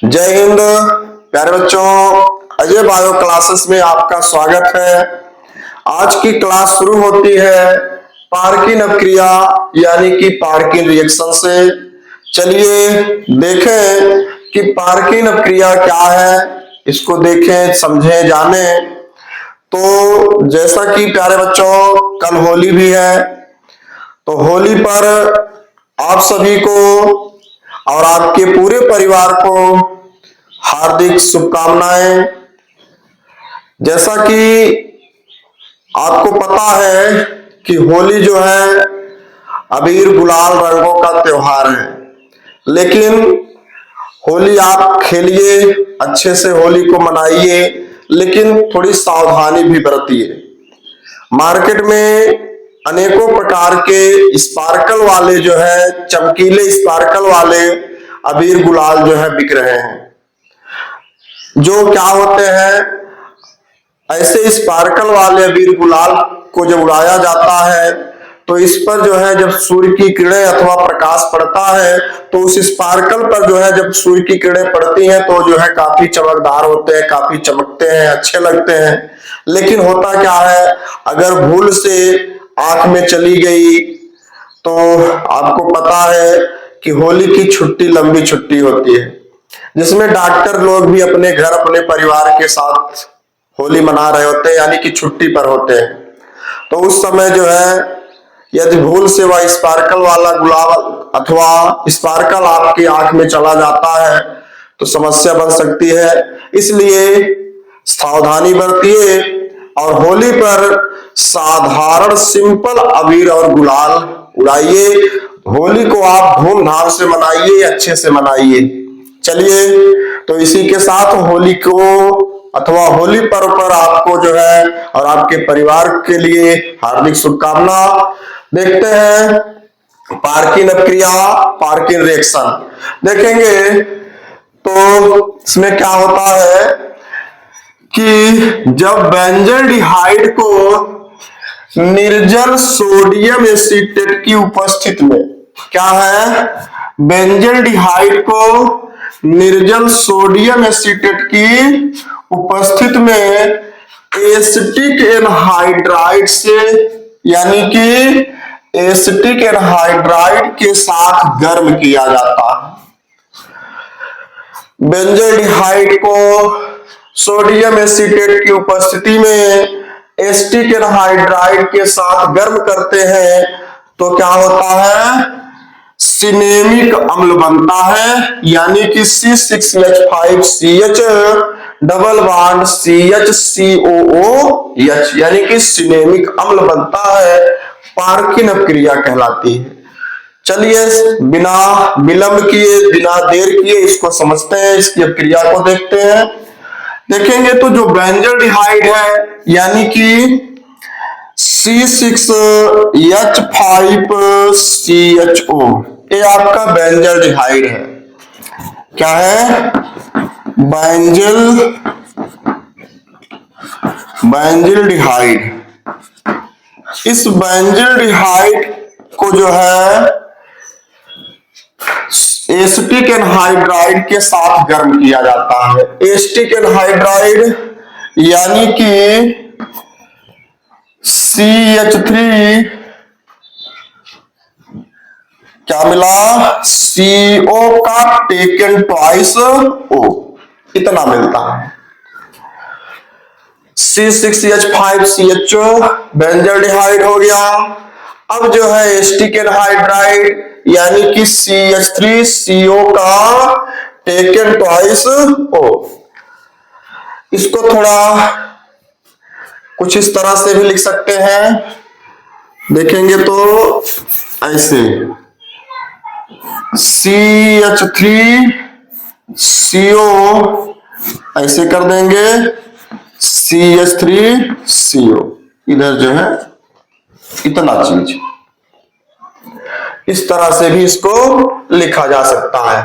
जय हिंद प्यारे बच्चों, अजय बायो क्लासेस में आपका स्वागत है। आज की क्लास शुरू होती है पार्किन अपक्रिया यानी कि पार्किन रिएक्शन से। चलिए देखें कि पार्किन अपक्रिया क्या है, इसको देखें, समझें, जानें। तो जैसा कि प्यारे बच्चों कल होली भी है, तो होली पर आप सभी को और आपके पूरे परिवार को हार्दिक शुभकामनाएं। जैसा कि आपको पता है कि होली जो है अबीर गुलाल रंगों का त्योहार है, लेकिन होली आप खेलिए, अच्छे से होली को मनाइए, लेकिन थोड़ी सावधानी भी बरतिए। मार्केट में अनेकों प्रकार के स्पार्कल वाले जो है, चमकीले स्पार्कल वाले अबीर गुलाल जो है बिक रहे हैं। जो क्या होते हैं, ऐसे स्पार्कल वाले अबीर गुलाल को जब उड़ाया जाता है तो इस पर जो है जब सूर्य की किरणें अथवा प्रकाश पड़ता है तो उस स्पार्कल पर जो है जब सूर्य की किरणें पड़ती हैं तो जो है काफी चमकदार होते हैं, काफी चमकते हैं, अच्छे लगते हैं। लेकिन होता क्या है, अगर भूल से आंख में चली गई तो आपको पता है कि होली की छुट्टी लंबी छुट्टी होती है, जिसमें डॉक्टर लोग भी अपने घर अपने परिवार के साथ होली मना रहे होते हैं, यानी कि छुट्टी पर होते हैं। तो उस समय जो है यदि भूल से वह स्पार्कल वाला गुलाब अथवा स्पार्कल आपकी आंख में चला जाता है तो समस्या बन सकती है। इसलिए सावधानी बरतिए और होली पर साधारण सिंपल अबीर और गुलाल उड़ाइए। होली को आप धूमधाम से मनाइए, अच्छे से मनाइए। चलिए, तो इसी के साथ होली को अथवा होली पर्व पर आपको जो है और आपके परिवार के लिए हार्दिक शुभकामना। देखते हैं पार्किन अपक्रिया, पार्किन रिएक्शन देखेंगे। तो इसमें क्या होता है कि जब बेंजल्डिहाइड को निर्जल सोडियम एसीटेट की उपस्थिति में, क्या है, बेंजल्डिहाइड को निर्जल सोडियम एसीटेट की उपस्थिति में एसिटिक एनहाइड्राइड से, यानी कि एसिटिक एनहाइड्राइड के साथ गर्म किया जाता है। बेंजल्डिहाइड को सोडियम एसीटेट की उपस्थिति में एसिटिक एनहाइड्राइड के साथ गर्म करते हैं तो क्या होता है, सिनेमिक अम्ल बनता है, यानी कि C6H5CH डबल बॉन्ड CHCOOH, यानी कि सिनेमिक अम्ल बनता है, पार्किन अपक्रिया कहलाती है। चलिए बिना विलंब किए, बिना देर किए इसको समझते हैं, इसकी अपक्रिया को देखते हैं। देखेंगे तो जो बेंजल्डिहाइड है यानी कि C6H5CHO, ये आपका बेंजल्डिहाइड है। क्या है, बेंजल्डिहाइड। इस बेंजल्डिहाइड को जो है एसिटिक एनहाइड्राइड के साथ गर्म किया जाता है। एसिटिक एनहाइड्राइड यानी कि CH3, क्या मिला, CO का टेकन ट्वाइस O, इतना मिलता है। C6H5CHO बेंजल्डिहाइड हो गया। अब जो है एसिटिक एनहाइड्राइड यानी कि CH3CO का टेकन ट्वाइस O, इसको थोड़ा कुछ इस तरह से भी लिख सकते हैं। देखेंगे तो ऐसे CH3CO ऐसे कर देंगे, CH3CO, इधर जो है इतना चीज, इस तरह से भी इसको लिखा जा सकता है।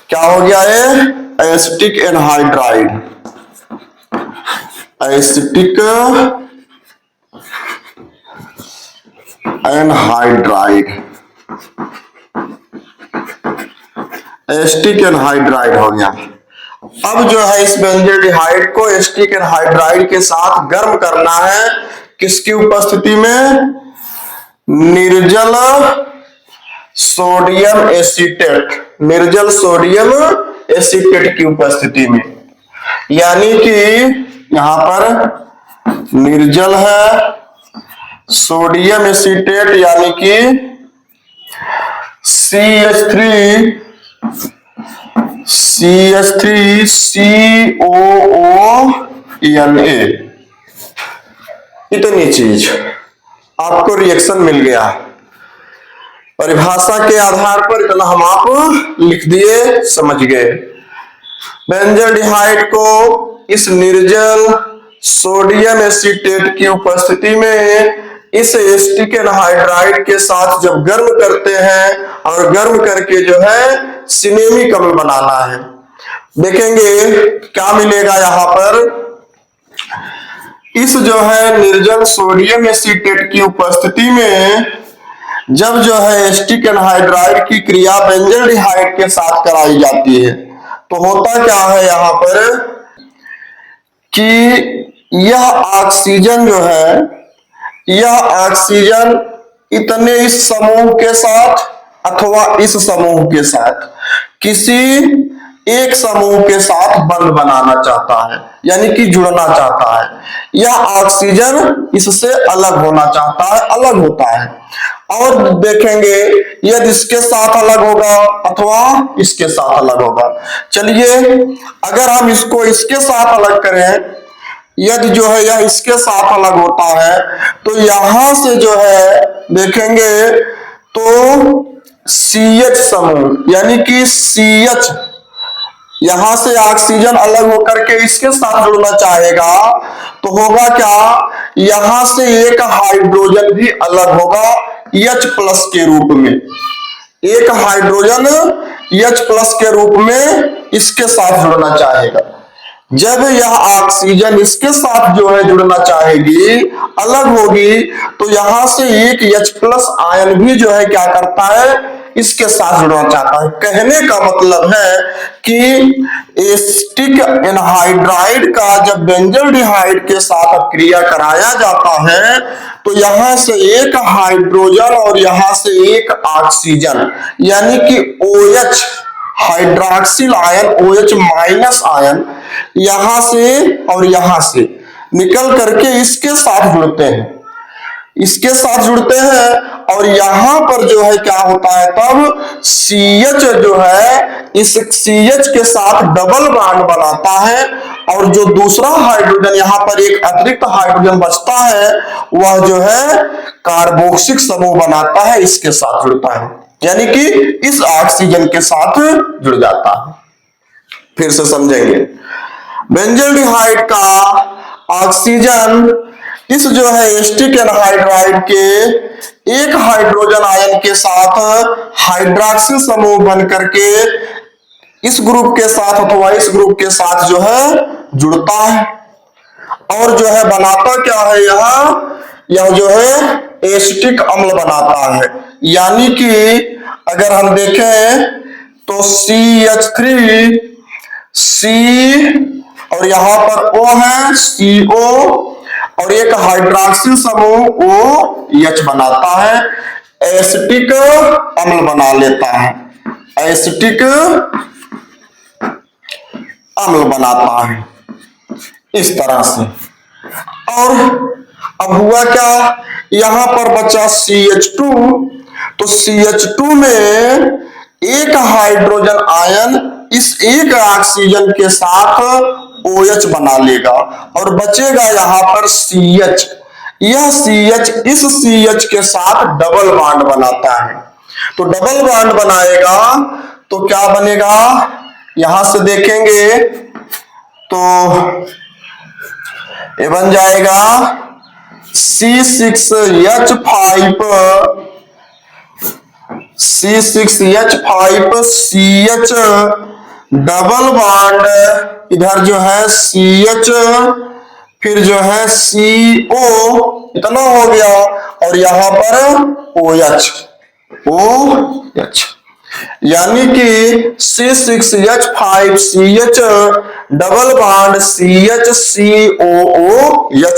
क्या हो गया ये, acetic anhydride, acetic anhydride. Acetic anhydride हो गया। अब जो है इस बेंजल्डिहाइड को एसिटिक एनहाइड्राइड के साथ गर्म करना है, किसकी उपस्थिति में? निर्जल सोडियम एसीटेट, निर्जल सोडियम एसीटेट की उपस्थिति में। यानी कि यहां पर निर्जल है सोडियम एसीटेट यानी कि CH3COONA, इतनी चीज आपको रिएक्शन मिल गया। परिभाषा के आधार पर इतना हम आप लिख दिए, समझ गए। बेंजल्डिहाइड को इस निर्जल सोडियम एसीटेट की उपस्थिति में इस एसिटिक एनहाइड्राइड के साथ जब गर्म करते हैं और गर्म करके जो है सिनेमिक अम्ल बनाना है। देखेंगे क्या मिलेगा यहां पर। इस जो है निर्जल सोडियम एसीटेट की उपस्थिति में जब जो है एसिटिक एनहाइड्राइड की क्रिया बेंजल्डिहाइड के साथ कराई जाती है तो होता क्या है यहां पर कि यह ऑक्सीजन जो है, यह ऑक्सीजन इतने इस समूह के साथ अथवा इस समूह के साथ किसी एक समूह के साथ बंध बनाना चाहता है, यानी कि जुड़ना चाहता है। यह ऑक्सीजन इससे अलग होना चाहता है, अलग होता है। और देखेंगे यदि इसके साथ अलग होगा अथवा इसके साथ अलग होगा। चलिए अगर हम इसको इसके साथ अलग करें, यदि जो है यह इसके साथ अलग होता है तो यहां से जो है देखेंगे तो CH समूह यानी कि CH, यहां से ऑक्सीजन अलग होकर के इसके साथ जुड़ना चाहेगा तो होगा क्या, यहां से एक हाइड्रोजन भी अलग होगा H+ के रूप में। एक हाइड्रोजन H+ के रूप में इसके साथ जुड़ना चाहेगा। जब यह ऑक्सीजन इसके साथ जो है जुड़ना चाहेगी, अलग होगी, तो यहां से एक H+ आयन भी जो है क्या करता है, इसके साथ जुड़ना चाहता है। कहने का मतलब है कि एसिटिक एनहाइड्राइड का जब बेंजल्डिहाइड के साथ क्रिया कराया जाता है तो यहां से एक हाइड्रोजन और यहां से एक ऑक्सीजन यानी कि OH hydroxyl ion, OH- ion यहां से और यहां से निकल करके इसके साथ जुड़ते हैं, इसके साथ जुड़ते हैं और यहां पर जो है क्या होता है, तब CH जो है इस CH के साथ डबल बॉन्ड बनाता है और जो दूसरा हाइड्रोजन यहां पर एक अतिरिक्त हाइड्रोजन बचता है वह जो है कार्बोक्सिल समूह बनाता है, इसके साथ जुड़ता है, यानी कि इस ऑक्सीजन के साथ जुड़ जाता है। फिर से समझेंगे, बेंजल्डिहाइड का ऑक्सीजन इस जो है एसिटिक एनहाइड्राइड के एक हाइड्रोजन आयन के साथ हाइड्रोक्सिल समूह बन करके इस ग्रुप के साथ अथवा इस ग्रुप के साथ जो है जुड़ता है और जो है बनाता क्या है, यह जो है एसिटिक अम्ल बनाता है। यानी कि अगर हम देखें तो CH3 C और यहां पर O है CO और एक हाइड्रोक्सिल समूह OH बनाता है, एसिटिक अम्ल बना लेता है, एसिटिक अम्ल बनाता है इस तरह से। और अब हुआ क्या, यहां पर बचा CH2, तो CH2 में एक हाइड्रोजन आयन इस एक ऑक्सीजन के साथ OH बना लेगा और बचेगा यहां पर CH। यह CH इस CH के साथ डबल बॉन्ड बनाता है, तो डबल बॉन्ड बनाएगा तो क्या बनेगा, यहां से देखेंगे तो ये बन जाएगा C6H5CH डबल बॉन्ड, इधर जो है CH फिर जो है CO, इतना हो गया और यहां पर OH। यानी कि C6H5CH डबल बॉन्ड CH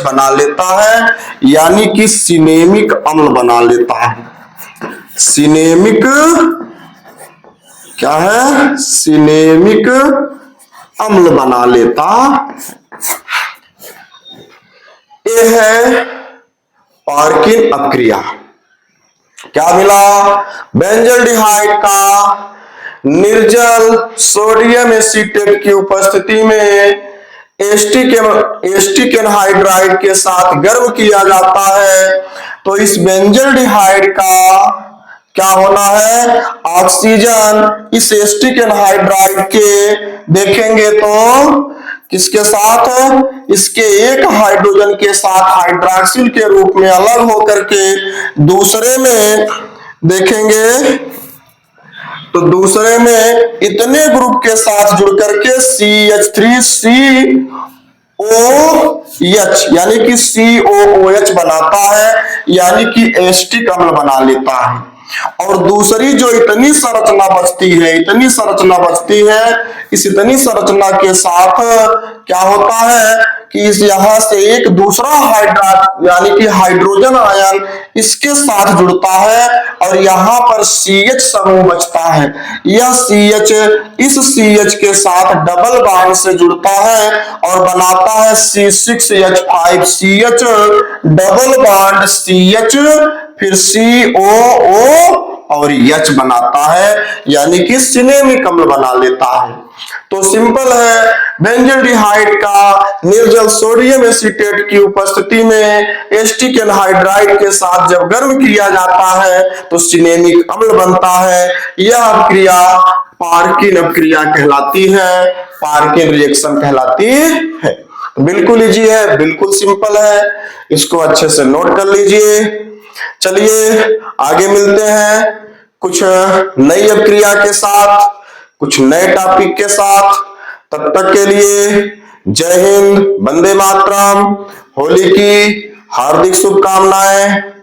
बना लेता है, यानी कि सिनेमिक अम्ल बना लेता है। सिनेमिक क्या है? सिनेमिक अम्ल बना लेता। ये है पार्किन अक्रिया। क्या मिला? बेंजल्डिहाइड का निर्जल सोडियम एसीटेट की उपस्थिति में एस्टिक एनहाइड्राइड के साथ गर्म किया जाता है, तो इस बेंजल्डिहाइड का क्या होना है? ऑक्सीजन इस एस्टिक एनहाइड्राइड के देखेंगे तो किसके साथ? इसके एक हाइड्रोजन के साथ हाइड्रॉक्सिल के रूप में अलग होकर के दूसरे में देखेंगे तो दूसरे में इतने ग्रुप के साथ जुड़ करके CH3COOH यानी कि COOH बनाता है, यानी कि एस्टिक अम्ल बना लेता है। और दूसरी जो इतनी संरचना बचती है, इस इतनी संरचना के साथ क्या होता है कि इस यहां से एक दूसरा यानी कि हाइड्रोजन आयन इसके साथ जुड़ता है और यहां पर CH समूह बचता है। यह CH इस CH के साथ डबल बॉन्ड से जुड़ता है और बनाता है C6H5CH डबल बॉन्ड CH, फिर COO और H बनाता है, यानी कि सिनेमिक अम्ल बना लेता है। तो सिंपल है, बेंजल्डिहाइड का निर्जल सोडियम एसीटेट की उपस्थिति में एस्टिक एनहाइड्राइड के साथ जब गर्म किया जाता है तो सिनेमिक अम्ल बनता है। यह अभिक्रिया पार्किन अभिक्रिया कहलाती है, पार्किन रिएक्शन कहलाती है। बिल्कुल इजी है, बिल्कुल सिंपल है, इसको अच्छे से नोट कर लीजिए। चलिए आगे मिलते हैं कुछ नई अभिक्रिया के साथ, कुछ नए टॉपिक के साथ। तब तक के लिए जय हिंद, वंदे मातरम, होली की हार्दिक शुभकामनाएं।